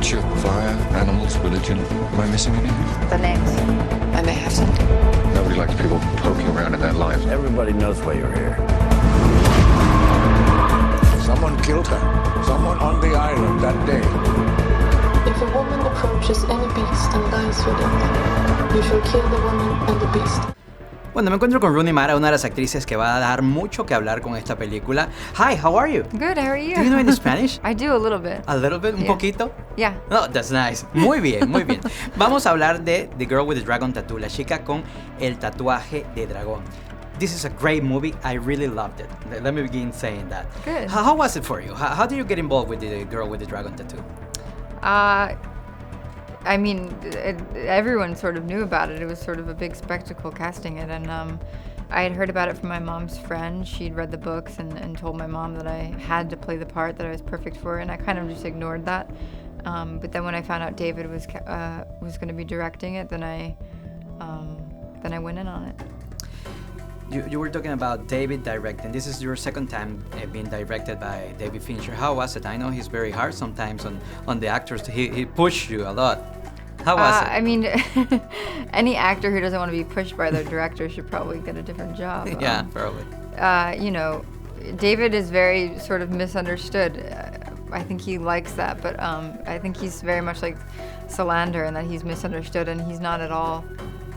Culture, fire, animals, religion. Am I missing anything? The names. I may have something. Nobody likes people poking around in their lives. Everybody knows why you're here. Someone killed her. Someone on the island that day. If a woman approaches any beast and lies with it, you shall kill the woman and the beast. Bueno, me encuentro con Rooney Mara, una de las actrices que va a dar mucho que hablar con esta película. Hi, how are you? Good, how are you? Do you know any Spanish? I do a little bit. A little bit, un poquito. Yeah. Oh, that's nice. Muy bien, muy bien. Vamos a hablar de The Girl with the Dragon Tattoo, la chica con el tatuaje de dragón. This is a great movie. I really loved it. Let me begin saying that. Good. How was it for you? How did you get involved with The Girl with the Dragon Tattoo? I mean, everyone sort of knew about it. It was sort of a big spectacle casting it, and I had heard about it from my mom's friend. She'd read the books and told my mom that I had to play the part, that I was perfect for it, and I kind of just ignored that. But then when I found out David was going to be directing it, then I went in on it. You were talking about David directing. This is your second time being directed by David Fincher. How was it? I know he's very hard sometimes on the actors. He pushed you a lot. How was it? I mean, any actor who doesn't want to be pushed by their director should probably get a different job. Yeah, probably. You know, David is very sort of misunderstood. I think he likes that, but I think he's very much like Solander in that he's misunderstood, and he's not at all.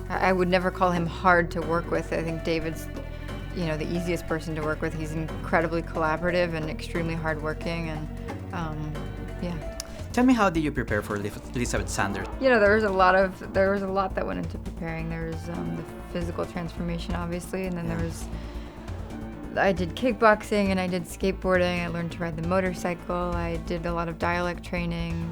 I would never call him hard to work with. I think David's, the easiest person to work with. He's incredibly collaborative and extremely hardworking, and yeah. Tell me, how did you prepare for Elizabeth Sanders? There was a lot that went into preparing. There was the physical transformation, obviously, and then I did kickboxing and I did skateboarding. I learned to ride the motorcycle. I did a lot of dialect training.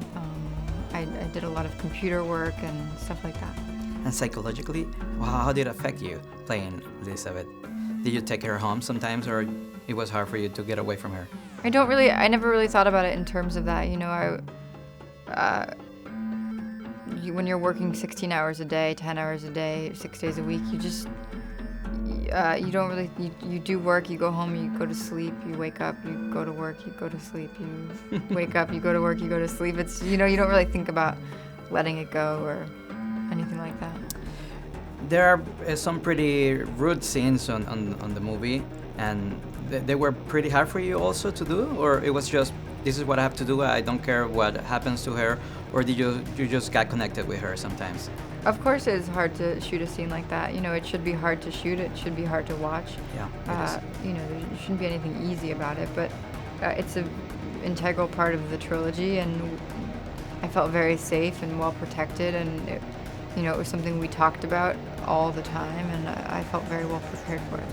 I did a lot of computer work and stuff like that. And psychologically, how did it affect you playing Elizabeth? Did you take her home sometimes, or it was hard for you to get away from her? I never really thought about it in terms of that. When you're working 16 hours a day, 10 hours a day, 6 days a week, you don't really, you do work, you go home, you go to sleep, you wake up, you go to work, you go to sleep, you wake up, you go to work, you go to sleep. It's, you don't really think about letting it go or anything like that. There are some pretty rude scenes on the movie, and they were pretty hard for you also to do, or it was just, this is what I have to do, I don't care what happens to her, or did you just got connected with her sometimes? Of course it's hard to shoot a scene like that. It should be hard to shoot, it should be hard to watch. Yeah, there shouldn't be anything easy about it, but it's an integral part of the trilogy, and I felt very safe and well protected, and it was something we talked about all the time, and I felt very well prepared for it.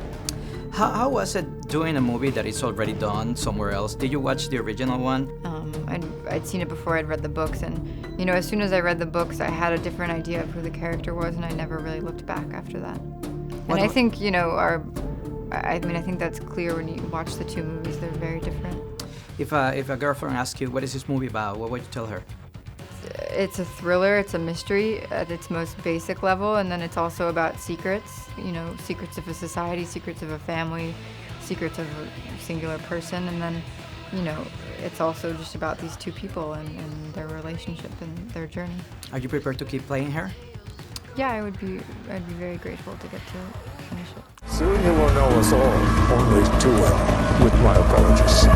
How was it doing a movie that is already done somewhere else? Did you watch the original one? I'd seen it before I'd read the books, and as soon as I read the books, I had a different idea of who the character was, and I never really looked back after that. And I think I think that's clear when you watch the two movies. They're very different. If a girlfriend asks you, what is this movie about, what would you tell her? It's a thriller, it's a mystery at its most basic level, and then it's also about secrets, secrets of a society, secrets of a family, secrets of a singular person, and then, it's also just about these two people and their relationship and their journey. Are you prepared to keep playing her? Yeah, I'd be very grateful to get to finish it. Soon you will know us all, only too well, with my apologies.